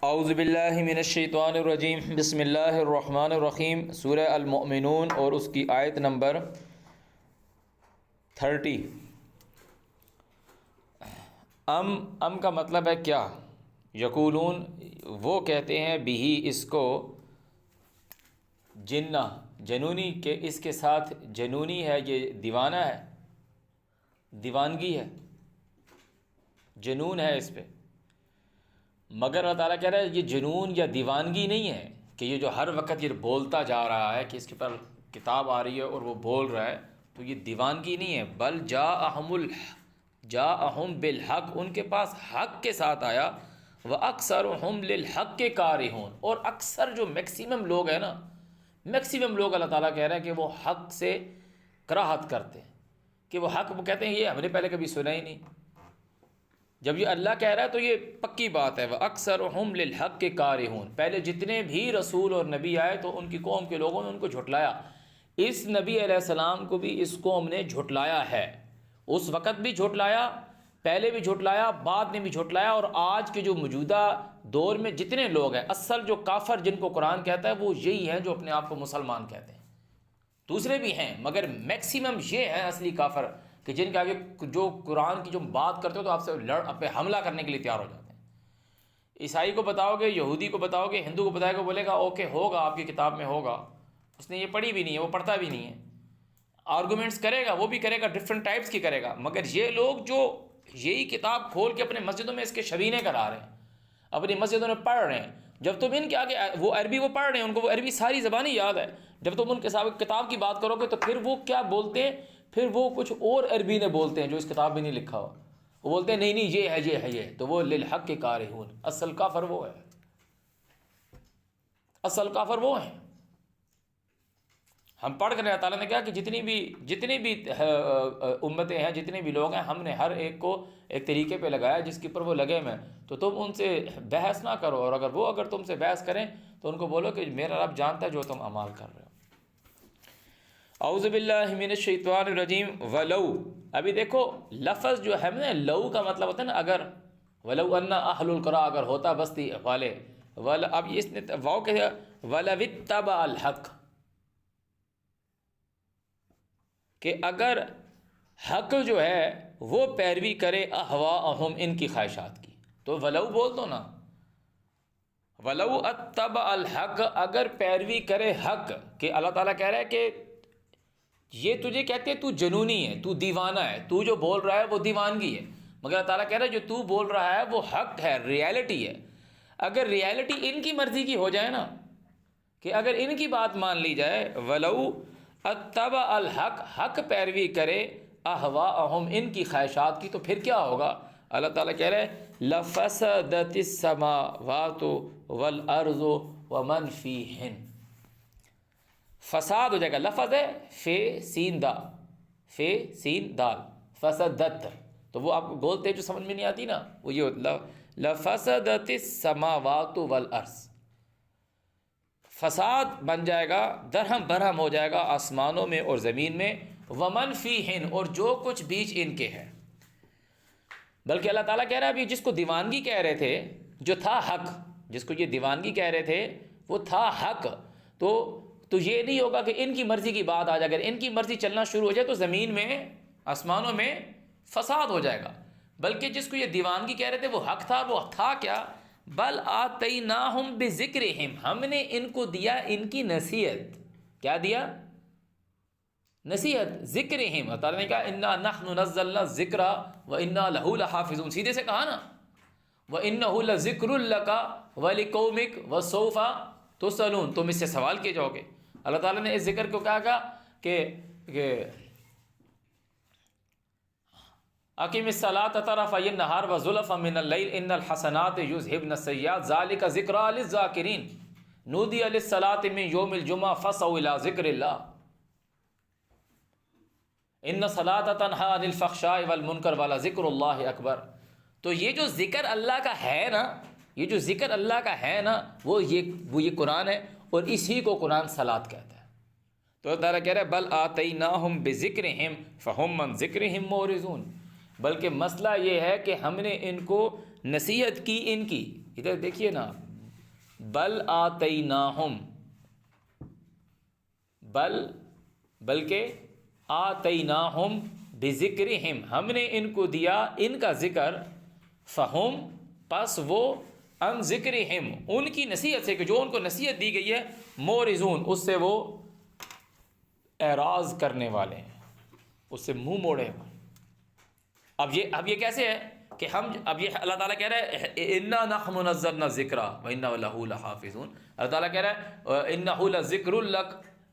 اعوذ باللہ من الشیطان الرجیم، بسم اللہ الرحمن الرحیم۔ سورہ المؤمنون اور اس کی آیت نمبر 30۔ ام کا مطلب ہے کیا؟ یقولون، وہ کہتے ہیں، بھی اس کو، جنہ جنونی، کہ اس کے ساتھ جنونی ہے، یہ دیوانہ ہے، دیوانگی ہے، جنون ہے اس پہ۔ مگر اللہ تعالیٰ کہہ رہا ہے یہ جنون یا دیوانگی نہیں ہے کہ یہ جو ہر وقت یہ بولتا جا رہا ہے کہ اس کے پر کتاب آ رہی ہے اور وہ بول رہا ہے، تو یہ دیوانگی نہیں ہے، بل جاءہم بالحق، ان کے پاس حق کے ساتھ آیا، وَأَكْثَرُهُمْ لِلْحَقِّ كَارِهُونَ، اور اکثر جو میکسیمم لوگ ہیں نا، میکسیمم لوگ اللہ تعالیٰ کہہ رہا ہے کہ وہ حق سے کراہت کرتے ہیں، کہ وہ حق، وہ کہتے ہیں یہ ہم نے پہلے کبھی سنا ہی نہیں۔ جب یہ اللہ کہہ رہا ہے تو یہ پکی بات ہے، وَأَكْثَرُهُمْ لِلْحَقِّ كَارِهُونَ۔ پہلے جتنے بھی رسول اور نبی آئے تو ان کی قوم کے لوگوں نے ان کو جھٹلایا، اس نبی علیہ السلام کو بھی اس قوم نے جھٹلایا ہے، اس وقت بھی جھٹلایا، پہلے بھی جھٹلایا، بعد میں بھی جھٹلایا، اور آج کے جو موجودہ دور میں جتنے لوگ ہیں، اصل جو کافر جن کو قرآن کہتا ہے وہ یہی ہیں جو اپنے آپ کو مسلمان کہتے ہیں، دوسرے بھی ہیں مگر میکسیمم یہ ہیں اصلی کافر کہ جن کے آگے جو قرآن کی جو بات کرتے ہو تو آپ سے پہ حملہ کرنے کے لیے تیار ہو جاتے ہیں۔ عیسائی کو بتاؤ گے، یہودی کو بتاؤ گے، ہندو کو بتائے گا، بولے گا اوکے ہوگا، آپ کی کتاب میں ہوگا، اس نے یہ پڑھی بھی نہیں ہے، وہ پڑھتا بھی نہیں ہے، آرگومنٹس کرے گا، وہ بھی کرے گا، ڈفرینٹ ٹائپس کی کرے گا، مگر یہ لوگ جو یہی کتاب کھول کے اپنے مسجدوں میں اس کے شبینے کرا رہے ہیں، اپنی مسجدوں میں پڑھ رہے ہیں، جب تم ان کے آگے وہ عربی وہ پڑھ رہے ہیں، ان کو وہ عربی ساری زبانیں یاد ہے، جب تم ان کے ساتھ کتاب کی بات کرو گے تو پھر وہ کیا بولتے ہیں، پھر وہ کچھ اور عربی نے بولتے ہیں جو اس کتاب میں نہیں لکھا ہوا، وہ بولتے ہیں نہیں نہیں یہ ہے یہ ہے یہ، تو وہ للحق کے کارہون، اصل کافر وہ ہے، اصل کافر وہ ہیں۔ ہم پڑھ کر اللہ تعالیٰ نے کہا کہ جتنی بھی امتیں ہیں، جتنے بھی لوگ ہیں، ہم نے ہر ایک کو ایک طریقے پہ لگایا جس کے اوپر وہ لگے ہوئے ہیں، تو تم ان سے بحث نہ کرو، اور اگر تم سے بحث کریں تو ان کو بولو کہ میرا رب جانتا ہے جو تم اعمال کر رہے ہو۔ اعوذ باللہ من الشیطان الرجیم۔ ولو، ابھی دیکھو لفظ جو ہے نا، لو کا مطلب ہوتا ہے نا اگر، ولو ان اہل القریٰ، اگر ہوتا بستی والے، اب اس نے واو کہ ولو اتبع الحق، کہ اگر حق جو ہے وہ پیروی کرے اہواءہم، ان کی خواہشات کی، تو ولو بول دو نا، ولو اتبع الحق، اگر پیروی کرے حق، کہ اللہ تعالیٰ کہہ رہا ہے کہ یہ تجھے کہتے ہیں تو جنونی ہے، تو دیوانہ ہے، تو جو بول رہا ہے وہ دیوانگی ہے، مگر اللہ تعالیٰ کہہ رہا ہے جو تو بول رہا ہے وہ حق ہے، ریالٹی ہے۔ اگر ریالٹی ان کی مرضی کی ہو جائے نا، کہ اگر ان کی بات مان لی جائے، ولو اتبع الحق، حق پیروی کرے اہواءہم، ان کی خواہشات کی، تو پھر کیا ہوگا؟ اللہ تعالیٰ کہہ رہے ہیں لفسدت السماوات والارض ومن فیہن، فساد ہو جائے گا، لفظ ہے فے سین دا، فے سین دال، فسدت، تو وہ آپ کو بولتے جو سمجھ میں نہیں آتی نا، وہ یہ ہوتا لفسدت السماوات والارض، فساد بن جائے گا، درہم برہم ہو جائے گا آسمانوں میں اور زمین میں، ومن فیہن، اور جو کچھ بیچ ان کے ہے۔ بلکہ اللہ تعالیٰ کہہ رہا ہے ابھی جس کو دیوانگی کہہ رہے تھے، جو تھا حق، جس کو یہ دیوانگی کہہ رہے تھے وہ تھا حق، تو یہ نہیں ہوگا کہ ان کی مرضی کی بات آ جائے، اگر ان کی مرضی چلنا شروع ہو جائے تو زمین میں، آسمانوں میں فساد ہو جائے گا۔ بلکہ جس کو یہ دیوانگی کہہ رہے تھے وہ حق تھا، وہ تھا کیا؟ بل آتیناہم بذکرہم، ہم نے ان کو دیا ان کی نصیحت، کیا دیا؟ نصیحت، ذکرہم۔ اللہ تعالیٰ نے کہا انا نحن نزلنا الذکر وانا لہ لحافظون، سیدھے سے کہا نا، وانہ لذکر لک ولقومک وسوف تسألون، تم اس سے سوال کیے جاؤ گے۔ اللہ تعالیٰ نے اس ذکر کو کہا کہ اقیم الصلاۃ طرفی النہار وزلفا من اللیل ان الحسنات یذہبن السیئات ذلک ذکریٰ للذاکرین نودی للصلاۃ من یوم الجمعہ فاسعوا الی ذکر اللہ ان الصلاۃ تنہی عن الفحشاء والمنکر ولذکر اللہ اکبر۔ تو یہ جو ذکر اللہ کا ہے نا، یہ جو ذکر اللہ کا ہے نا، وہ یہ قرآن ہے، اور اسی کو قرآن صلاۃ کہتا ہے۔ تو اللہ تعالیٰ کہہ رہا ہے بل آتیناہم بذکرہم فہم من ذکرہم معرضون، بلکہ مسئلہ یہ ہے کہ ہم نے ان کو نصیحت کی، ان کی، ادھر دیکھیے نا، بل آتیناہم، بلکہ آتیناہم بذکرہم، ہم نے ان کو دیا ان کا ذکر، فہم پس وہ ان ذکرہم ان کی نصیحت سے، کہ جو ان کو نصیحت دی گئی ہے، مورزون اس سے وہ اعراض کرنے والے ہیں، اس سے منہ موڑے ہوئے۔ اب یہ کیسے ہے کہ اب یہ اللہ تعالیٰ کہہ رہا ہے انا نحن نزلنا الذکر وانا لہ لحافظون، اللہ تعالیٰ کہہ رہا ہے انہ لذکر لک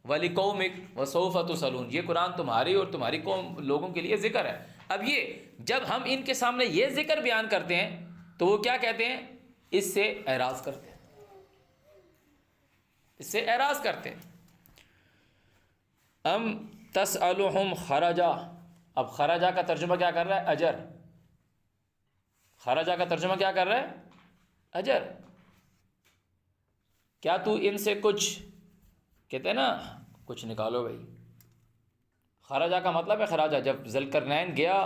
ولقومک وسوف تسألون، یہ قرآن تمہاری اور تمہاری قوم لوگوں کے لیے ذکر ہے۔ اب یہ جب ہم ان کے سامنے یہ ذکر بیان کرتے ہیں تو وہ کیا کہتے ہیں؟ اس سے اعراض کرتے ہیں، اس سے اعراض کرتے ہیں۔ ام تسألہم خرجا، اب خرجا کا ترجمہ کیا کر رہا ہے؟ اجر۔ خرجا کا ترجمہ کیا کر رہا ہے؟ اجر۔ کیا تو ان سے کچھ، کہتے ہیں نا کچھ نکالو بھائی۔ خرجا کا مطلب ہے خراجہ۔ جب ذوالقرنین گیا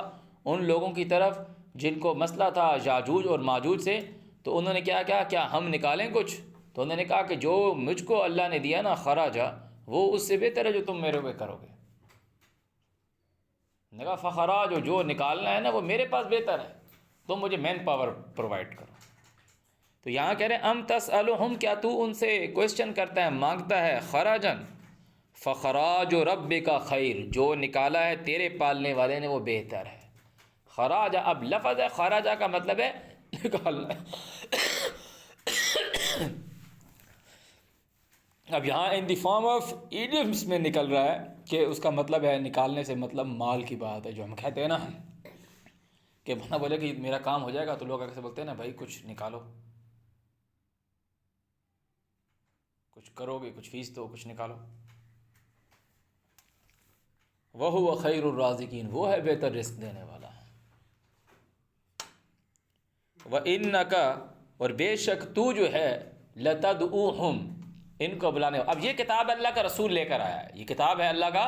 ان لوگوں کی طرف جن کو مسئلہ تھا یاجوج اور ماجوج سے، تو انہوں نے کیا ہم نکالیں کچھ؟ تو انہوں نے کہا کہ جو مجھ کو اللہ نے دیا نا خراجہ، وہ اس سے بہتر ہے جو تم میرے پہ کرو گے۔ نے کہا فخراج، جو نکالنا ہے نا وہ میرے پاس بہتر ہے، تم مجھے مین پاور پرووائڈ کرو۔ تو یہاں کہہ رہے ہیں ام تسألہم، کیا تو ان سے کوشچن کرتا ہے، مانگتا ہے، خراجن، فخراج ربک خیر، جو نکالا ہے تیرے پالنے والے نے وہ بہتر ہے۔ خراج اب لفظ ہے، خراجہ کا مطلب ہے نکالنا۔ اب یہاں ان دی فارم آف ایڈیمس میں نکل رہا ہے کہ اس کا مطلب ہے نکالنے سے مطلب مال کی بات ہے، جو ہم کہتے ہیں نا کہ بندہ بولے کہ میرا کام ہو جائے گا تو لوگ ایسے بولتے ہیں نا بھائی کچھ نکالو، کچھ کرو گے، کچھ فیس دو، کچھ نکالو۔ وَهُوَ خَيْرُ الرَّازِقِينَ، وہ ہے بہتر رزق دینے والا۔ وَإِنَّكَ، اور بے شک تو جو ہے، لَتَدْعُوهُمْ، ان کو بلانے۔ اب یہ کتاب اللہ کا رسول لے کر آیا ہے، یہ کتاب ہے اللہ کا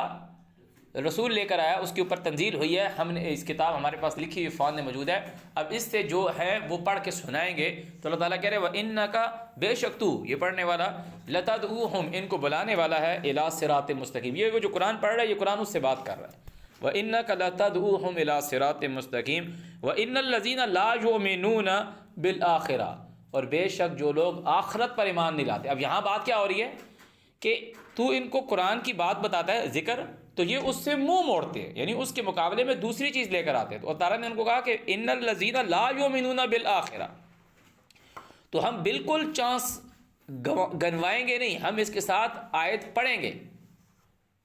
رسول لے کر آیا، اس کے اوپر تنزیل ہوئی ہے، ہم نے اس کتاب ہمارے پاس لکھی ہوئی فون میں موجود ہے، اب اس سے جو ہے وہ پڑھ کے سنائیں گے۔ تو اللہ تعالیٰ کہہ رہے وَإِنَّكَ، بے شک تو یہ پڑھنے والا، لَتَدْعُوهُمْ، ان کو بلانے والا ہے، إِلَىٰ صِرَاطٍ مستقیم۔ یہ وہ جو قرآن پڑھ رہا ہے یہ قرآن اس سے بات کر رہا ہے۔ وَإِنَّكَ لَتَدْعُوهُمْ إِلَىٰ صِرَاطٍ مستقیم وَإِنَّ الَّذِينَ لَا يُؤْمِنُونَ بِالْآخِرَةِ، اور بے شک جو لوگ آخرت پر ایمان نہیں لاتے۔ اب یہاں بات کیا ہو رہی ہے کہ تو ان کو قرآن کی بات بتاتا ہے، ذکر، تو یہ اس سے منہ موڑتے ہیں، یعنی اس کے مقابلے میں دوسری چیز لے کر آتے ہیں۔ تو اللہ تعالیٰ نے ان کو کہا کہ ان الذین لا یؤمنون بالآخرہ، تو ہم بالکل چانس گنوائیں گے نہیں، ہم اس کے ساتھ آیت پڑھیں گے،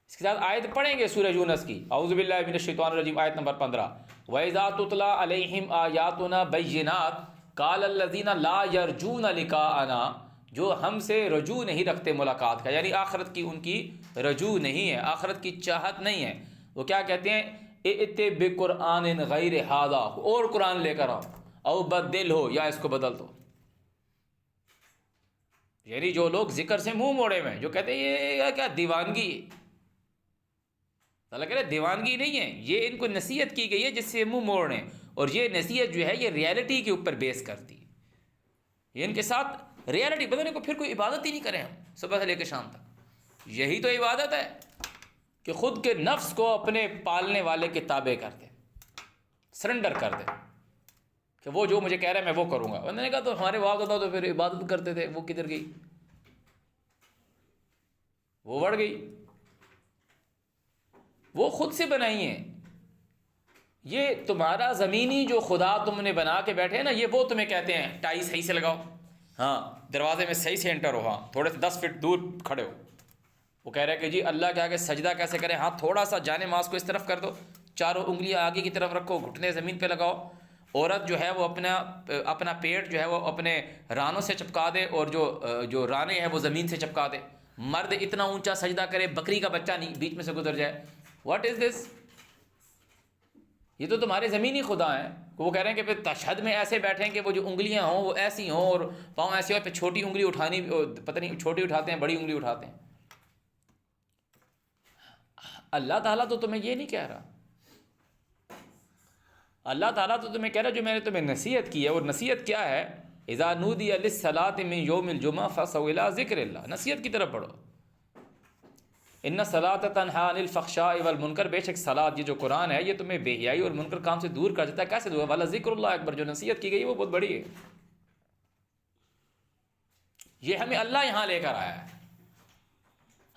اس کے ساتھ آیت پڑھیں گے سورہ یونس کی، اعوذ باللہ من الشیطان الرجیم، آیت نمبر 15، وَإِذَا تُتْلَىٰ عَلَيْهِمْ آيَاتُنَا بَيِّنَاتٍ قَالَ الَّذِينَ لَا يَرْجُونَ لِقَاءَنَا، جو ہم سے رجوع نہیں رکھتے ملاقات کا، یعنی آخرت کی ان کی رجوع نہیں ہے، آخرت کی چاہت نہیں ہے، وہ کیا کہتے ہیں، ائت بقرآن غیر ھذا، اور قرآن لے کر آؤ، او بدل ہو، یا اس کو بدل دو۔ یعنی جو لوگ ذکر سے منہ موڑے ہوئے ہیں، جو کہتے ہیں یہ کیا دیوانگی ہے، اللہ کہہ رہے دیوانگی نہیں ہے، یہ ان کو نصیحت کی گئی ہے جس سے منہ موڑ رہے ہیں، اور یہ نصیحت جو ہے یہ ریالٹی کے اوپر بیس کرتی ہے، یہ ان کے ساتھ ریالٹی بدلنے کو، پھر کوئی عبادت ہی نہیں کریں ہم صبح سے لے کے شام تک، یہی تو عبادت ہے کہ خود کے نفس کو اپنے پالنے والے کے تابع کر دے، سرنڈر کر دے، کہ وہ جو مجھے کہہ رہا ہے میں وہ کروں گا۔ انہوں نے کہا تو ہمارے باپ دادا تو پھر عبادت کرتے تھے، وہ کدھر گئی؟ وہ بڑھ گئی، وہ خود سے بنائی ہیں۔ یہ تمہارا زمینی جو خدا تم نے بنا کے بیٹھے ہیں نا، یہ وہ تمہیں کہتے ہیں ٹائی صحیح سے لگاؤ، ہاں دروازے میں صحیح سے انٹر ہو، ہاں تھوڑے سے 10 فٹ دور کھڑے ہو۔ وہ کہہ رہے کہ جی اللہ کے آگے سجدہ کیسے کریں، ہاں تھوڑا سا جانے ماز کو اس طرف کر دو، چاروں انگلیاں آگے کی طرف رکھو، گھٹنے زمین پہ لگاؤ۔ عورت جو ہے وہ اپنا پیٹ جو ہے وہ اپنے رانوں سے چپکا دے، اور جو رانے ہیں وہ زمین سے چپکا دے۔ مرد اتنا اونچا سجدہ کرے بکری کا بچہ نہیں بیچ میں سے گزر جائے۔ واٹ از دس؟ یہ تو تمہارے زمینی خدا ہیں۔ وہ کہہ رہے ہیں کہ پھر تشہد میں ایسے بیٹھیں کہ وہ جو انگلیاں ہوں وہ ایسی ہوں اور پاؤں ایسے ہو، پھر چھوٹی انگلی اٹھانی، پتہ نہیں چھوٹی اٹھاتے ہیں بڑی انگلی اٹھاتے ہیں۔ اللہ تعالیٰ تو تمہیں یہ نہیں کہہ رہا، اللہ تعالیٰ تو تمہیں کہہ رہا جو میں نے تمہیں نصیحت کی ہے، اور نصیحت کیا ہے اذا نودی للصلاۃ من یوم الجمعہ فاسعوا الی ذکر اللہ، نصیحت کی طرف بڑھو. ان الصلاۃ تنہی عن الفحشاء والمنکر، بے شک صلاۃ یہ جو قرآن ہے یہ تمہیں بے حیائی اور منکر کام سے دور کر دیتا ہے. کیسے دور؟ والا ذکر اللہ اکبر، جو نصیحت کی گئی وہ بہت بڑی ہے. یہ ہمیں اللہ یہاں لے کر آیا ہے.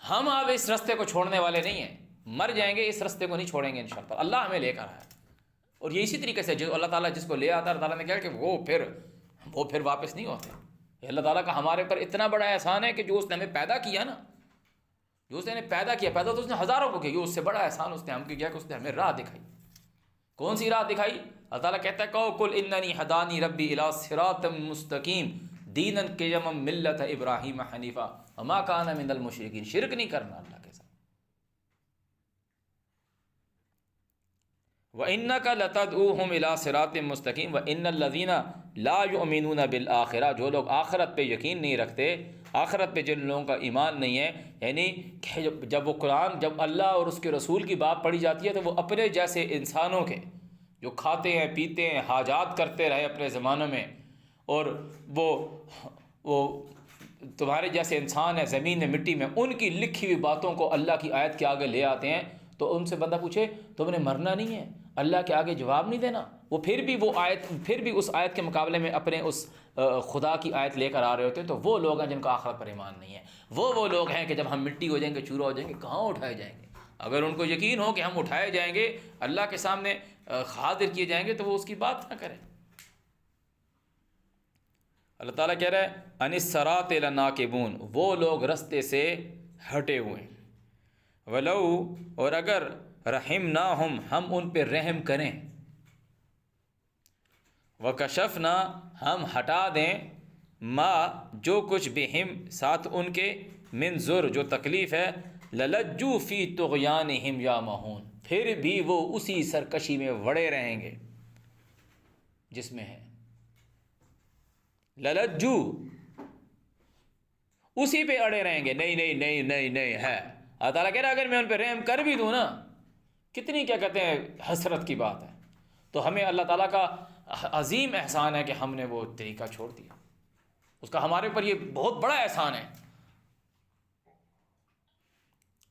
ہم اب اس رستے کو چھوڑنے والے نہیں ہیں، مر جائیں گے اس رستے کو نہیں چھوڑیں گے انشاءاللہ. اللہ ہمیں لے کر آیا ہے. اور یہ اسی طریقے سے جو اللہ تعالیٰ جس کو لے آتا ہے، اللہ تعالیٰ نے کہا کہ وہ پھر واپس نہیں ہوتے. یہ اللہ تعالیٰ کا ہمارے پر اتنا بڑا احسان ہے کہ جو اس نے ہمیں پیدا کیا نا، جو اس نے ہمیں پیدا تو اس نے ہزاروں کو کیا، اس سے بڑا احسان اس نے ہم کو کیا کہ اس نے ہمیں راہ دکھائی. کون سی راہ دکھائی؟ اللہ تعالیٰ کہتا ہے کہ قل اننی ہدانی ربی الی صراط مستقیم دینا قیما ملت ابراہیم حنیفا وما کان من المشرکین. شرک نہیں کرنا اللہ کے ساتھ. وَإِنَّكَ لَتَدْعُوهُمْ إِلَىٰ صِرَاطٍ مُسْتَقِيمٍ وَإِنَّ الَّذِينَ لَا يُؤْمِنُونَ بِالْآخِرَةِ، جو لوگ آخرت پہ یقین نہیں رکھتے، آخرت پہ جن لوگوں کا ایمان نہیں ہے، یعنی کہ جب وہ قرآن، جب اللہ اور اس کے رسول کی بات پڑھی جاتی ہے تو وہ اپنے جیسے انسانوں کے جو کھاتے ہیں پیتے ہیں حاجات کرتے رہے اپنے زمانوں میں، اور وہ تمہارے جیسے انسان ہیں زمین میں مٹی میں، ان کی لکھی ہوئی باتوں کو اللہ کی آیت کے آگے لے آتے ہیں. تو ان سے بندہ پوچھے تم نے مرنا نہیں ہے، اللہ کے آگے جواب نہیں دینا، وہ پھر بھی اس آیت کے مقابلے میں اپنے اس خدا کی آیت لے کر آ رہے ہوتے ہیں. تو وہ لوگ ہیں جن کا آخرت پر ایمان نہیں ہے. وہ لوگ ہیں کہ جب ہم مٹی ہو جائیں گے، چورا ہو جائیں گے، کہاں اٹھائے جائیں گے. اگر ان کو یقین ہو کہ ہم اٹھائے جائیں گے، اللہ کے سامنے حاضر کیے جائیں گے، تو وہ اس کی بات نہ کریں. اللہ تعالیٰ کہہ رہا ہے عن الصراط لناکبون، وہ لوگ رستے سے ہٹے ہوئے ہیں. ولو، اور اگر رحمناہم، ہم ان پہ رحم کریں، وکشفنا، ہم ہٹا دیں، ما، جو کچھ بہم، ساتھ ان کے، من ضر، جو تکلیف ہے، للجو فی طغیانہم یعمہون، پھر بھی وہ اسی سرکشی میں وڑے رہیں گے جس میں ہے. للجو، اسی پہ اڑے رہیں گے، نہیں ہے. اللہ تعالیٰ کہہ رہا ہے اگر میں ان پہ رحم کر بھی دوں نا، کتنی کیا کہتے ہیں حسرت کی بات ہے. تو ہمیں اللہ تعالیٰ کا عظیم احسان ہے کہ ہم نے وہ طریقہ چھوڑ دیا. اس کا ہمارے پر یہ بہت بڑا احسان ہے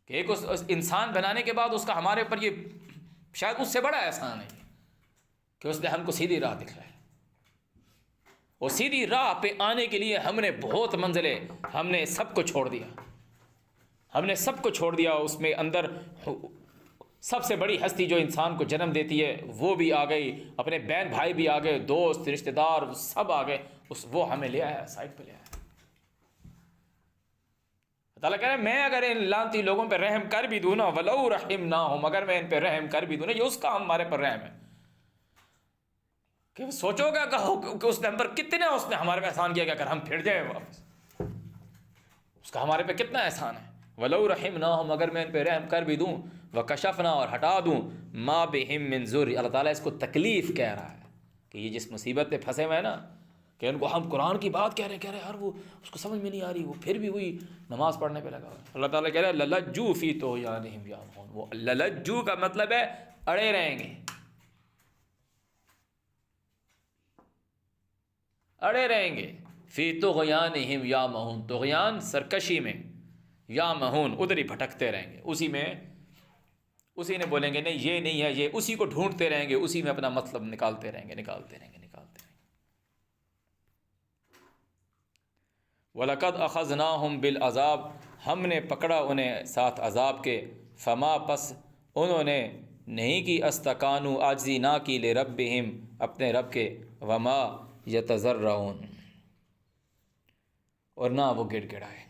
کہ ایک اس انسان بنانے کے بعد اس کا ہمارے پر یہ شاید اس سے بڑا احسان ہے کہ اس نے ہم کو سیدھی راہ دکھلائی. اور سیدھی راہ پہ آنے کے لیے ہم نے بہت منزلیں، ہم نے سب کو چھوڑ دیا. اس میں اندر سب سے بڑی ہستی جو انسان کو جنم دیتی ہے وہ بھی آ گئی، اپنے بہن بھائی بھی آ گئے، دوست رشتہ دار سب آ گئے، وہ ہمیں لے آیا، سائڈ پہ لے آیا. تعالیٰ کہہ رہے ہیں میں اگر ان لانتی لوگوں پہ رحم کر بھی دوں نا، ولو رحمناہم، اگر میں ان پہ رحم کر بھی دوں نا، یہ اس کا ہمارے پر رحم ہے. کہ سوچو گا کہ اس نے ہم پر کتنا، اس نے ہمارے پہ احسان کیا کہ اگر ہم پھر جائیں واپس، اس کا ہمارے پہ کتنا احسان ہے. ولو رحمناہم، اگر میں ان پہ رحم کر بھی دوں، وکشفنا، اور ہٹا دوں، ما بہم من ضر. اللہ تعالیٰ اس کو تکلیف کہہ رہا ہے کہ یہ جس مصیبت پہ پھنسے ہوئے ہیں نا، کہ ان کو ہم قرآن کی بات کہہ رہے ہیں یار وہ اس کو سمجھ میں نہیں آ رہی، وہ پھر بھی وہی نماز پڑھنے پہ لگا ہوا ہے. اللہ تعالیٰ کہہ رہا ہے للجو فی طغیانہم یعمہون. وہ للجو کا مطلب ہے اڑے رہیں گے، اڑے رہیں گے. فی طغیانہم یعمہون، طغیان سرکشی میں، یعمہون ادھر ہی بھٹکتے رہیں گے، اسی نے بولیں گے نہیں یہ نہیں ہے، یہ اسی کو ڈھونڈتے رہیں گے، اسی میں اپنا مطلب نکالتے رہیں گے. وَلَقَدْ أَخَذْنَاهُمْ بِالْعَذَابِ، ہم نے پکڑا انہیں ساتھ عذاب کے. فما، پس انہوں نے نہیں کی، استقانوا، عاجزی نہ کی، لربہم، اپنے رب کے، وما یتضرعون، اور نہ وہ گڑ گڑائے.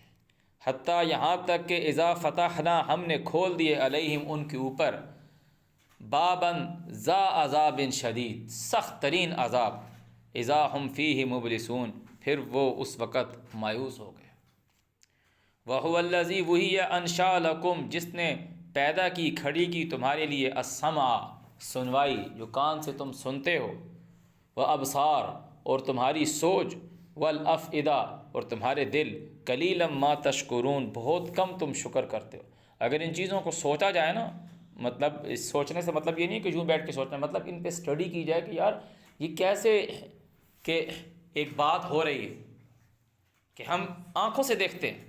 حتیٰ، یہاں تک کہ اذا فتحنا، ہم نے کھول دیے، علیہم، ان کے اوپر، باباً ذا عذاب شدید، سخت ترین عذاب، اذا ہم فیہ مبلسون، پھر وہ اس وقت مایوس ہو گئے. وَهُوَ الَّذِي، وہی ہے، انشاء لکم، جس نے پیدا کی، کھڑی کی تمہارے لیے، السمع، سنوائی، جو کان سے تم سنتے ہو، وَأَبْصَارَ، اور تمہاری سوچ، وَالْأَفْئِدَةَ، اور تمہارے دل، قَلِيلًا مَا تَشْكُرُونَ، بہت کم تم شکر کرتے ہو. اگر ان چیزوں کو سوچا جائے نا، مطلب اس سوچنے سے مطلب یہ نہیں کہ یوں بیٹھ کے سوچنا، مطلب ان پہ اسٹڈی کی جائے کہ یار یہ کیسے کہ ایک بات ہو رہی ہے کہ ہم آنکھوں سے دیکھتے ہیں،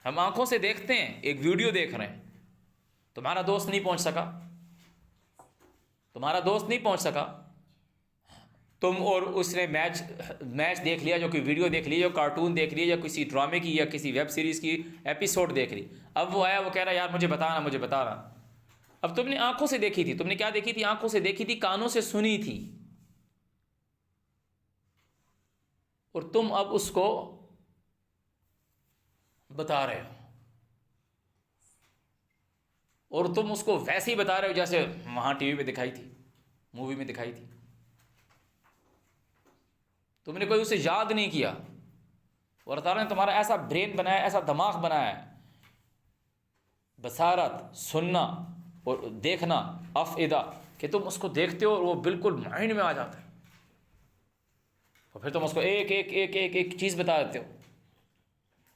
ہم آنکھوں سے دیکھتے ہیں، ایک ویڈیو دیکھ رہے ہیں، تمہارا دوست نہیں پہنچ سکا، تمہارا دوست نہیں پہنچ سکا، تم اور اس نے میچ دیکھ لیا، جو کوئی ویڈیو دیکھ لی، جو کارٹون دیکھ لی، یا کسی ڈرامے کی یا کسی ویب سیریز کی ایپیسوڈ دیکھ لی، اب وہ آیا، وہ کہہ رہا یار مجھے بتانا، مجھے بتانا۔ اب تم نے آنکھوں سے دیکھی تھی، تم نے کیا دیکھی تھی؟ آنکھوں سے دیکھی تھی، کانوں سے سنی تھی، اور تم اب اس کو بتا رہے ہو، اور تم اس کو ویسے ہی بتا رہے ہو جیسے وہاں ٹی وی پہ دکھائی تھی، مووی میں دکھائی تھی۔ تم نے کوئی اسے یاد نہیں کیا، اور اللہ تعالیٰ نے تمہارا ایسا برین بنایا، ایسا دماغ بنایا ہے، بصارت، سننا اور دیکھنا، افئدہ، کہ تم اس کو دیکھتے ہو اور وہ بالکل مائنڈ میں آ جاتا ہے، اور پھر تم اس کو ایک ایک ایک ایک ایک چیز بتا دیتے ہو۔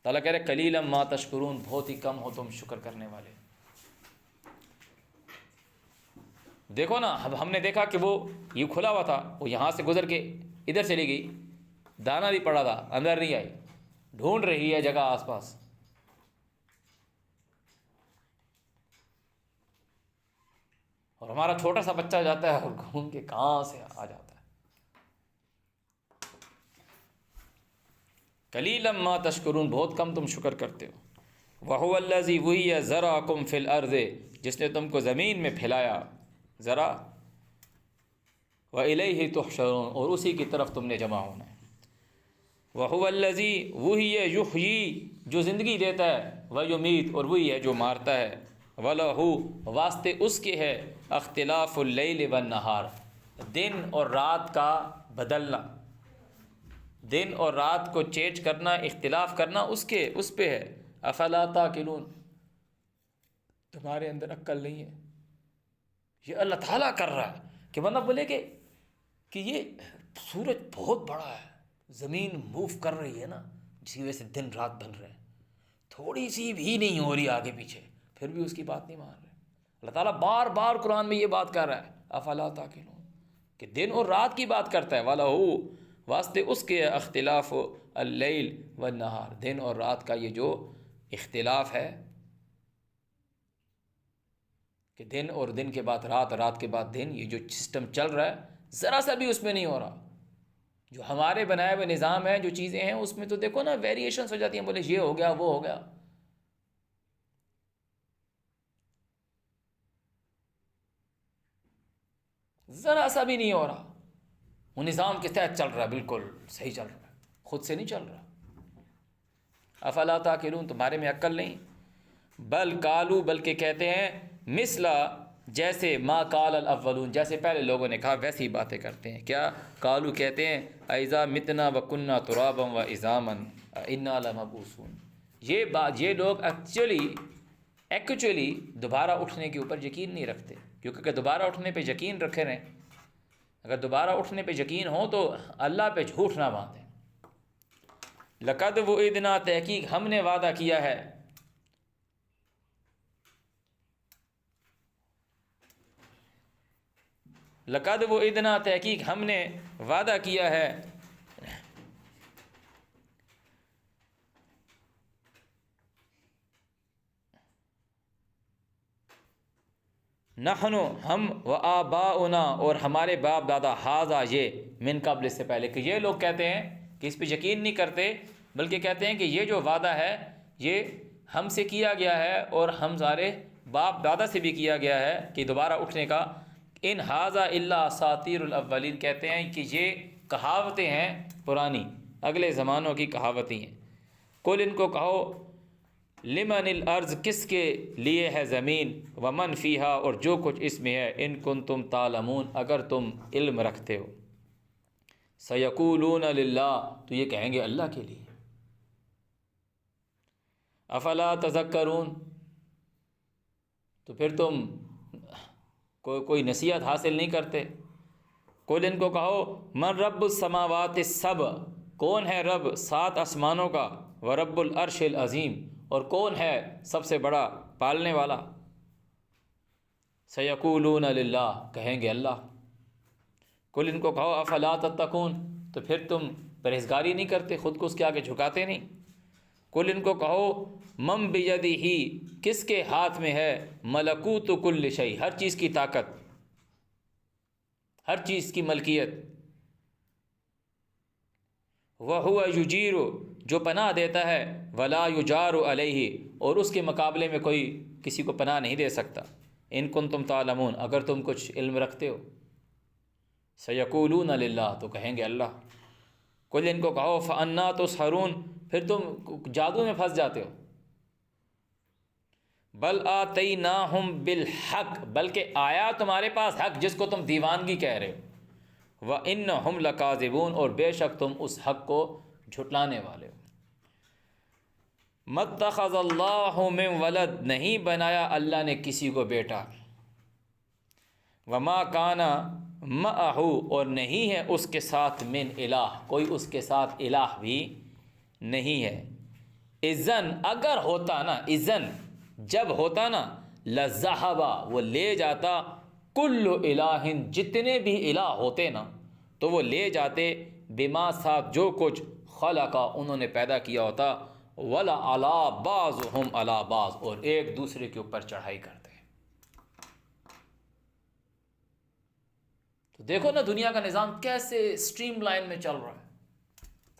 تعالیٰ کہہ رہے قلیلا ما تشکرون، بہت ہی کم ہو تم شکر کرنے والے۔ دیکھو نا، اب ہم نے دیکھا کہ وہ یہ کھلا ہوا تھا، وہ یہاں سے گزر کے ادھر چلی گئی، دانا بھی پڑا تھا، اندر نہیں آئی، ڈھونڈ رہی ہے جگہ آس پاس۔ اور ہمارا چھوٹا سا بچہ جاتا ہے اور گھوم کے کہاں سے آ جاتا ہے۔ قلیلا ما تشکرون، بہت کم تم شکر کرتے ہو۔ وَهُوَ الَّذِي وَهِيَ ذَرَأَكُمْ فِي الْأَرْضِ، جس نے تم کو زمین میں پھیلایا، ذرا، وَإِلَيْهِ تُحْشَرُونَ، اور اسی کی طرف تم نے جمع ہونا ہے۔ وَهُوَ الَّذِي وَهِيَ يُحْيِي، جو زندگی دیتا ہے، وَيُمِيتُ، اور وہی ہے جو مارتا ہے، وَلَهُ، واسطے اس کے ہے، اختلاف اللیل والنہار، دن اور رات کا بدلنا، دن اور رات کو چینج کرنا، اختلاف کرنا اس پہ ہے۔ افلا تاقلون، تمہارے اندر عقل نہیں ہے؟ یہ اللہ تعالیٰ کر رہا ہے کہ بندہ بولے کہ یہ سورج بہت بڑا ہے، زمین موو کر رہی ہے نا، جس کی وجہ سے دن رات بن رہے ہیں، تھوڑی سی بھی نہیں ہو رہی آگے پیچھے، پھر بھی اس کی بات نہیں مان رہے۔ اللہ تعالیٰ بار بار قرآن میں یہ بات کر رہا ہے، افلا تاقلون، کہ دن اور رات کی بات کرتا ہے۔ وَلَهُ، واسطے اس کے اختلاف اللیل والنہار، دن اور رات کا یہ جو اختلاف ہے، کہ دن اور دن کے بعد رات، رات کے بعد دن، یہ جو سسٹم چل رہا ہے، ذرا سا بھی اس میں نہیں ہو رہا۔ جو ہمارے بنائے ہوئے نظام ہیں، جو چیزیں ہیں، اس میں تو دیکھو نا ویریشنس ہو جاتی ہیں، بولے یہ ہو گیا، وہ ہو گیا، ذرا سا بھی نہیں ہو رہا۔ وہ نظام کے تحت چل رہا ہے، بالکل صحیح چل رہا ہے، خود سے نہیں چل رہا۔ افلا تاقلون، تمہارے میں عقل نہیں؟ بل قالو، بلکہ کہتے ہیں، مثلا، جیسے ما قال الاولون، جیسے پہلے لوگوں نے کہا ویسی باتیں کرتے ہیں۔ کیا؟ قالو، کہتے ہیں، اذا متنا وکنا ترابا وعظاما انا لمبعوثون، یہ لوگ ایکچولی دوبارہ اٹھنے کے اوپر یقین نہیں رکھتے، کیونکہ اگر دوبارہ اٹھنے پہ یقین رکھے رہیں، اگر دوبارہ اٹھنے پہ یقین ہو تو اللہ پہ جھوٹ نہ باندھیں۔ لقد وعدنا، تحقیق ہم نے وعدہ کیا ہے، لقد وعدنا، تحقیق ہم نے وعدہ کیا ہے، نحن، ہم، وآباؤنا، اور ہمارے باپ دادا، ھذا، یہ، من قبل، اس سے پہلے، کہ یہ لوگ کہتے ہیں کہ اس پہ یقین نہیں کرتے، بلکہ کہتے ہیں کہ یہ جو وعدہ ہے یہ ہم سے کیا گیا ہے، اور ہم سارے باپ دادا سے بھی کیا گیا ہے کہ دوبارہ اٹھنے کا۔ ان ھذا الا اساطیر الاولین، کہتے ہیں کہ یہ کہاوتیں ہیں پرانی، اگلے زمانوں کی کہاوتیں ہیں۔ قل، ان کو کہو، لمن الارض، کس کے لیے ہے زمین، ومن فیہا، اور جو کچھ اس میں ہے، ان کنتم تعلمون، اگر تم علم رکھتے ہو۔ سیقولون للہ، تو یہ کہیں گے اللہ کے لیے۔ افلا تذکرون، تو پھر تم کوئی نصیحت حاصل نہیں کرتے۔ قل، ان کو کہو، من رب السماوات السبع، کون ہے رب 7 آسمانوں کا، ورب العرش العظیم، اور کون ہے سب سے بڑا پالنے والا۔ سیقولون للہ، کہیں گے اللہ۔ قل، ان کو کہو، افلا تتقون، تو پھر تم پرہیزگاری نہیں کرتے، خود کو اس کے آگے جھکاتے نہیں۔ کل ان کو کہو من بیدہ، کس کے ہاتھ میں ہے ملکوت کل شیء، ہر چیز کی طاقت، ہر چیز کی ملکیت۔ وَهُوَ يُجِيرُ، جو پناہ دیتا ہے، وَلَا يُجَارُ عَلَيْهِ، اور اس کے مقابلے میں کوئی کسی کو پناہ نہیں دے سکتا۔ ان کنتم تعلمون، اگر تم کچھ علم رکھتے ہو۔ سَيَقُولُونَ لِلَّهِ، تو کہیں گے اللہ۔ کل ان کو کہو فَأَنَّىٰ تُسْحَرُونَ، پھر تم جادو میں پھنس جاتے ہو۔ بل آتیناہم بالحق، بلکہ آیا تمہارے پاس حق جس کو تم دیوانگی کہہ رہے ہو۔ وَإِنَّهُمْ لَكَاذِبُونَ، اور بے شک تم اس حق کو جھٹلانے والے ہو۔ مَتَّخَذَ اللَّهُ مِن وَلَد، نہیں بنایا اللہ نے کسی کو بیٹا۔ وَمَا كَانَ مَعَهُ، اور نہیں ہے اس کے ساتھ من الہ، کوئی اس کے ساتھ الہ بھی نہیں ہے۔ اذن، اگر ہوتا نا، اذن جب ہوتا نا، لَذَهَبَ، وہ لے جاتا، کل الہ، جتنے بھی الہ ہوتے نا تو وہ لے جاتے، بما، ساتھ جو کچھ، خلقا، انہوں نے پیدا کیا ہوتا، وَلَعَلَىٰ بَعْضُهُمْ عَلَىٰ بَعْضٍ، اور ایک دوسرے کے اوپر چڑھائی کرتے ہیں۔ تو دیکھو نا دنیا کا نظام کیسے سٹریم لائن میں چل رہا ہے۔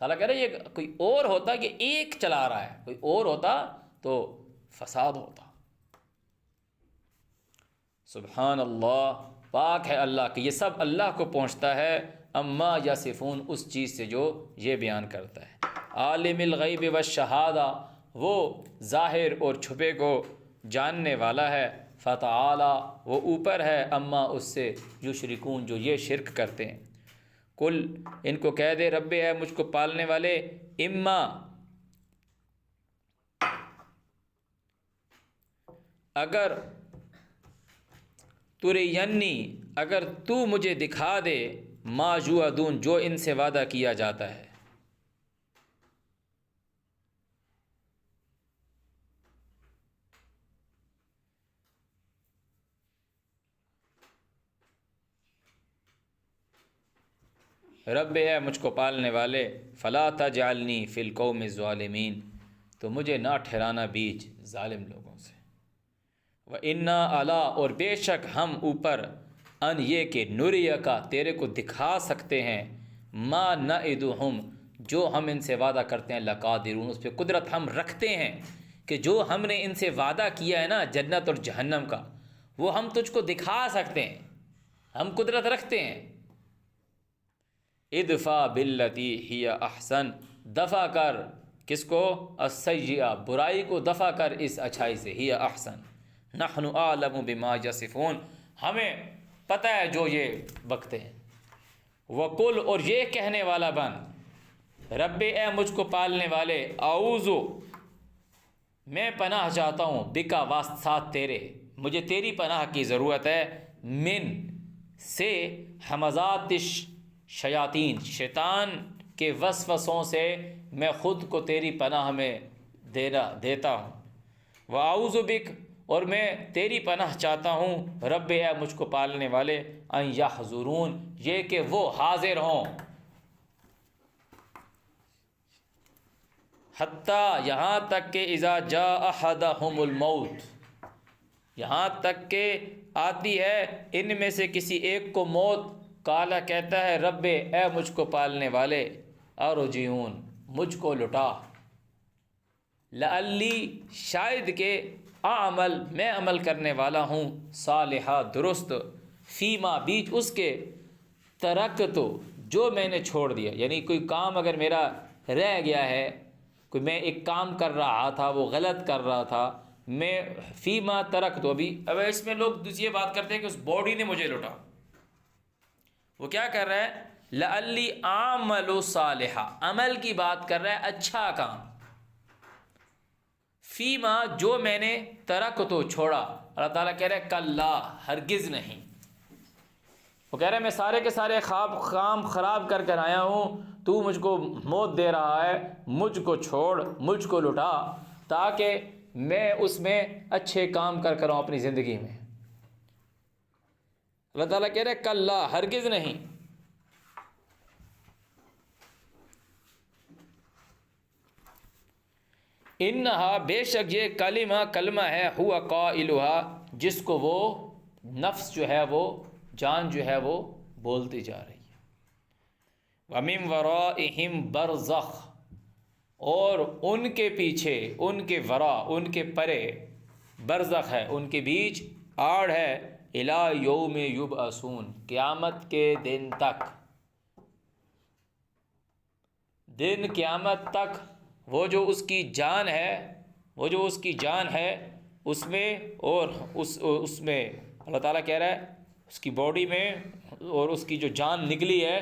تعالیٰ کہہ رہے ہیں یہ کوئی اور ہوتا کہ ایک چلا رہا ہے، کوئی اور ہوتا تو فساد ہوتا۔ سبحان اللہ، پاک ہے اللہ کہ یہ سب اللہ کو پہنچتا ہے، اما یصفون، اس چیز سے جو یہ بیان کرتا ہے۔ عالم الغیب والشہادہ، وہ ظاہر اور چھپے کو جاننے والا ہے، فتعالی، وہ اوپر ہے، اما اس سے یشرکون، جو یہ شرک کرتے ہیں۔ کل ان کو کہہ دے رب ہے مجھ کو پالنے والے، اما، اگر ترینی، اگر تو مجھے دکھا دے، ما یوعدون، جو ان سے وعدہ کیا جاتا ہے۔ رب ہے مجھ کو پالنے والے، فلا تجعلنی فی القوم الظالمین، تو مجھے نہ ٹھہرانا بیچ ظالم لوگوں سے۔ وَإِنَّا عَلَىٰ، اور بے شک ہم اوپر، ان یہ کہ نُرِيَكَ، تیرے کو دکھا سکتے ہیں، ما نَعِدُهُمْ، جو ہم ان سے وعدہ کرتے ہیں، لقادرون، اس پہ قدرت ہم رکھتے ہیں کہ جو ہم نے ان سے وعدہ کیا ہے نا جنت اور جہنم کا، وہ ہم تجھ کو دکھا سکتے ہیں، ہم قدرت رکھتے ہیں۔ ادفع باللتی ہی احسن، دفع کر کس کو، السیئہ، برائی کو دفع کر اس اچھائی سے، ہی احسن، نحن اعلم بما یصفون، ہمیں پتہ ہے جو یہ بکتے ہیں۔ وقل، اور یہ کہنے والا بن، رب اے مجھ کو پالنے والے، اعوذ، میں پناہ چاہتا ہوں، بکا، ساتھ تیرے، مجھے تیری پناہ کی ضرورت ہے، من، سے، حمزات شیاطین، شیطان کے وسوسوں سے میں خود کو تیری پناہ میں دیتا ہوں۔ وَأَعُوذُ بِكَ، اور میں تیری پناہ چاہتا ہوں، رب اے مجھ کو پالنے والے، ان یحضرون، یہ کہ وہ حاضر ہوں، حتیٰ، یہاں تک کہ اذا جاء احدہم الموت، یہاں تک کہ آتی ہے ان میں سے کسی ایک کو موت، کالا، کہتا ہے، رب اے مجھ کو پالنے والے، ارجعون، مجھ کو لٹا، لعلی، شاید کہ، اعمل، میں عمل کرنے والا ہوں، صالحہ، درست، فیما، بیچ اس کے، ترکت، جو میں نے چھوڑ دیا، یعنی کوئی کام اگر میرا رہ گیا ہے، کوئی میں ایک کام کر رہا تھا وہ غلط کر رہا تھا، میں فیما ترکت، اب اس میں لوگ یہ بات کرتے ہیں کہ اس باڈی نے مجھے لٹا، وہ کیا کر رہا ہے، لعلی اعمل صالحہ، عمل کی بات کر رہا ہے، اچھا کام، فیما، جو میں نے ترکتو، چھوڑا۔ اللہ تعالیٰ کہہ رہے ہیں کلا، ہرگز نہیں، وہ کہہ رہے ہیں میں سارے کے سارے کام خراب کر کر آیا ہوں، تو مجھ کو موت دے رہا ہے، مجھ کو چھوڑ، مجھ کو لٹا، تاکہ میں اس میں اچھے کام کر آؤں اپنی زندگی میں۔ اللہ تعالیٰ کہہ رہے ہیں کلا، ہرگز نہیں، انہا بے شک یہ کلمہ ہے ہوا قائلہا جس کو وہ نفس جو ہے وہ جان جو ہے وہ بولتی جا رہی ہے. وَمِن وَرَائِهِمْ بَرْزَخٌ اور ان کے پیچھے ان کے ورا ان کے پرے برزخ ہے ان کے بیچ آڑ ہے الی یوم یبعثون قیامت کے دن تک. دن قیامت تک وہ جو اس کی جان ہے اس میں اور اس میں اللہ تعالیٰ کہہ رہا ہے اس کی باڈی میں اور اس کی جو جان نکلی ہے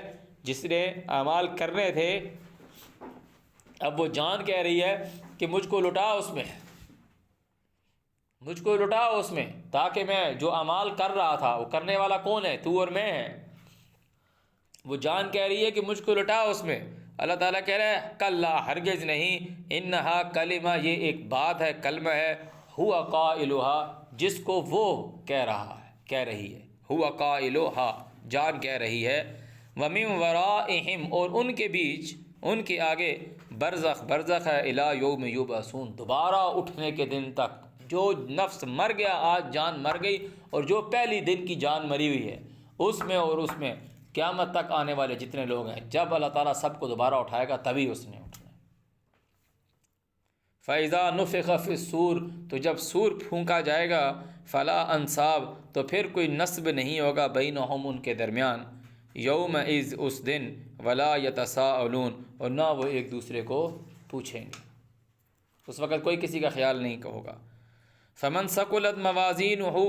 جس نے اعمال کرنے تھے اب وہ جان کہہ رہی ہے کہ مجھ کو لٹا اس میں تاکہ میں جو اعمال کر رہا تھا وہ کرنے والا کون ہے تو اور میں ہے. وہ جان کہہ رہی ہے کہ مجھ کو لٹا اس میں. اللہ تعالیٰ کہہ رہا ہے کلا ہرگز نہیں انہا کلمہ یہ ایک بات ہے کلمہ ہے ہوا قائلہا جس کو وہ کہہ رہی ہے ہوا قائلہا جان کہہ رہی ہے. وَمِن وَرَائِهِمْ اور ان کے بیچ ان کے آگے برزخ ہے الی یوم یبعثون دوبارہ اٹھنے کے دن تک. جو نفس مر گیا آج جان مر گئی اور جو پہلی دن کی جان مری ہوئی ہے اس میں قیامت تک آنے والے جتنے لوگ ہیں جب اللہ تعالیٰ سب کو دوبارہ اٹھائے گا تبھی اس نے اٹھنا ہے. فَإِذَا نُفِخَ فِي الصُّورِ تو جب سور پھونکا جائے گا فَلَا أَنْصَابَ تو پھر کوئی نسب نہیں ہوگا بینہم ان کے درمیان یومئذ اس دن ولا یتساءلون اور نہ وہ ایک دوسرے کو پوچھیں گے. اس وقت کوئی کسی کا خیال نہیں ہوگا. فمن ثقلت موازینہ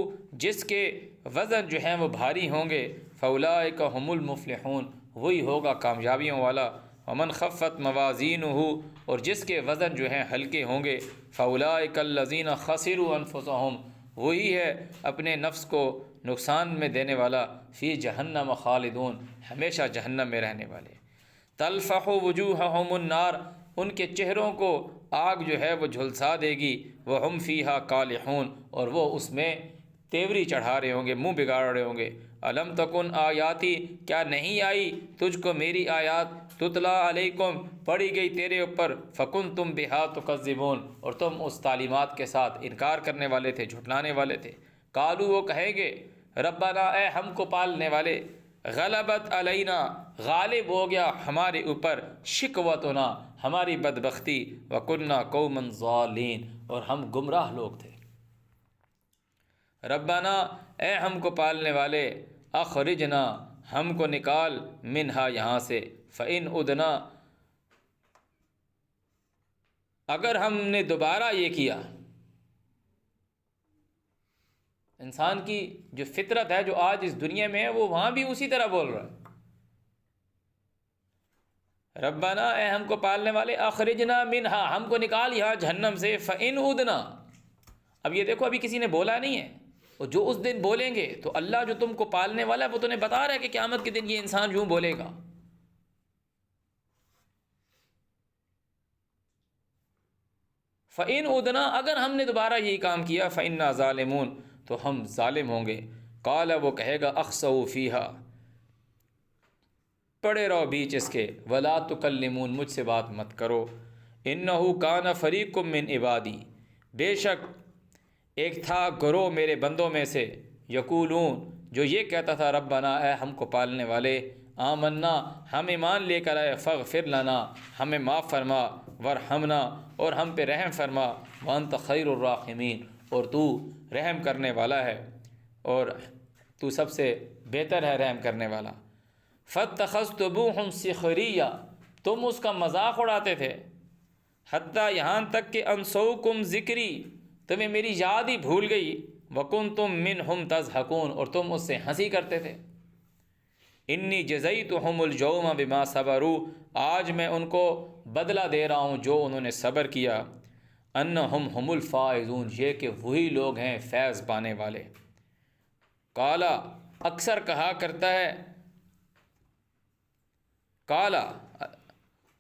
جس کے وزن جو ہیں وہ بھاری ہوں گے فاولئک هم المفلحون وہی ہوگا کامیابیوں والا. ومن خفت موازینہ اور جس کے وزن جو ہیں ہلکے ہوں گے فاولئک الذین خسروا انفسهم وہی ہے اپنے نفس کو نقصان میں دینے والا. فی جہنم خالدون ہمیشہ جہنم میں رہنے والے. تلفح وجوہہم النار ان کے چہروں کو آگ جو ہے وہ جھلسا دے گی. وہم فیہا کالحون اور وہ اس میں تیوری چڑھا رہے ہوں گے منہ بگاڑ رہے ہوں گے. الم تکن آیاتی کیا نہیں آئی تجھ کو میری آیات تتلا علیکم پڑھی گئی تیرے اوپر فکن تم بہا تکذبون اور تم اس تعلیمات کے ساتھ انکار کرنے والے تھے جھٹلانے والے تھے. قالو وہ کہیں گے ربنا اے ہم کو پالنے والے غلبت علینا غالب ہو گیا ہمارے اوپر شکوتنا ہماری بدبختی وکننا قوما ضالین اور ہم گمراہ لوگ تھے. ربنا اے ہم کو پالنے والے اخرجنا ہم کو نکال منہا یہاں سے فإن عدنا اگر ہم نے دوبارہ یہ کیا. انسان کی جو فطرت ہے جو آج اس دنیا میں ہے وہ وہاں بھی اسی طرح بول رہا ہے. ربنا اے ہم کو پالنے والے اخرجنا منہا ہم کو نکال یہاں جہنم سے فإن عدنا. اب یہ دیکھو ابھی کسی نے بولا نہیں ہے اور جو اس دن بولیں گے تو اللہ جو تم کو پالنے والا ہے وہ تمہیں بتا رہا ہے کہ قیامت کے دن یہ انسان یوں بولے گا. فإن عدنا اگر ہم نے دوبارہ یہی کام کیا فإنا ظالمون تو ہم ظالم ہوں گے. قال وہ کہے گا اخسؤ فیہا پڑے رہو بیچ اس کے ولا تکلمون مجھ سے بات مت کرو. انہ کان فریق من عبادی بے شک ایک تھا گروہ میرے بندوں میں سے یقولون جو یہ کہتا تھا ربنا اے ہم کو پالنے والے آمنا ہم ایمان لے کر آئے فاغفر لنا ہمیں معاف فرما ورحمنا اور ہم پہ رحم فرما وانت خیر الراحمین اور تو رحم کرنے والا ہے اور تو سب سے بہتر ہے رحم کرنے والا. فاتخذتموہم سخریہ تم اس کا مذاق اڑاتے تھے حتیٰ یہاں تک کہ انسوکم ذکری تمہیں میری یاد ہی بھول گئی. وکنتم منہم تضحکون اور تم اس سے ہنسی کرتے تھے. انی جزیتہم الجوم بما صبروا آج میں ان کو بدلہ دے رہا ہوں جو انہوں نے صبر کیا. انہم ہم الفائزون یہ کہ وہی لوگ ہیں فیض پانے والے. کالا اکثر کہا کرتا ہے کالا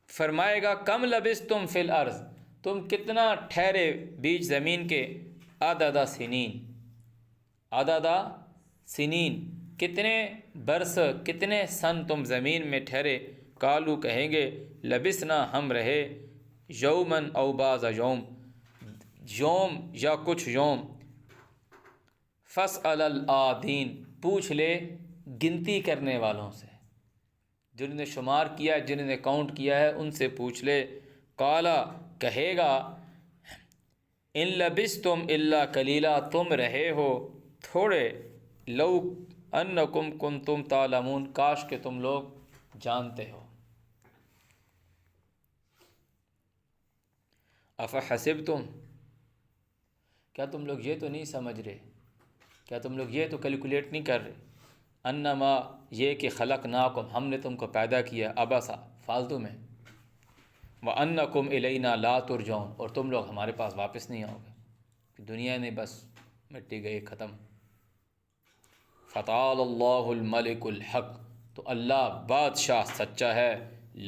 فرمائے گا کم لبثتم فی الارض تم کتنا ٹھہرے بیچ زمین کے عدد سنین کتنے برس کتنے سن تم زمین میں ٹھہرے. قالو کہیں گے لبثنا ہم رہے یومن او بعض یوم یوم یا کچھ یوم، فاسأل العادین، پوچھ لے گنتی کرنے والوں سے، جنہوں نے شمار کیا ہے، جنہوں نے کاؤنٹ کیا ہے، ان سے پوچھ لے۔ قالا، کہے گا، ان لبثتم الا قلیلا، تم رہے ہو تھوڑے، لو انکم کنتم تعلمون، کاش کہ تم لوگ جانتے ہو۔ افحسبتم، کیا تم لوگ یہ تو نہیں سمجھ رہے، کیا تم لوگ یہ تو کیلکولیٹ نہیں کر رہے، انما، یہ کہ خلقناکم، ہم نے تم کو پیدا کیا، عبثا، فالتو میں، وانکم الینا لا ترجعون، اور تم لوگ ہمارے پاس واپس نہیں آؤ گے، دنیا نے بس مٹی گئی، ختم۔ فتعال اللہ الملک الحق، تو اللہ بادشاہ سچا ہے،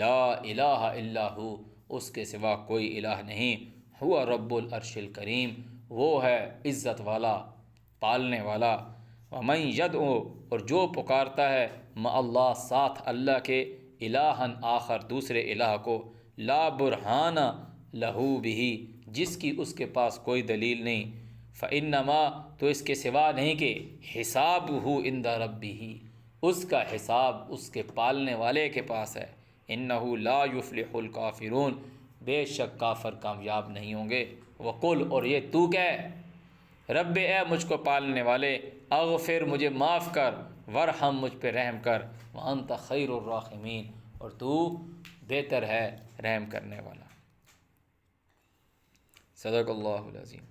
لا الہ الا ہو، اس کے سوا کوئی الہ نہیں، ہوا رب العرش الکریم، وہ ہے عزت والا، پالنے والا۔ ومن یدعو، اور جو پکارتا ہے، مع اللہ، ساتھ اللہ کے، الہا آخر، دوسرے الہ کو، لا برہان لہو بہ، جس کی اس کے پاس کوئی دلیل نہیں، فإنما، تو اس کے سوا نہیں کہ حسابہ عند ربہ، اس کا حساب اس کے پالنے والے کے پاس ہے، انہ لا یفلح الکافرون، بے شک کافر کامیاب نہیں ہوں گے۔ وقل، اور یہ تو کہہ، رب، اے مجھ کو پالنے والے، اغفر، مجھے معاف کر، ورحم، مجھ پہ رحم کر، وانت خیر الراحمین، اور تو بہتر ہے رحم کرنے والا۔ صدق اللہ العظیم۔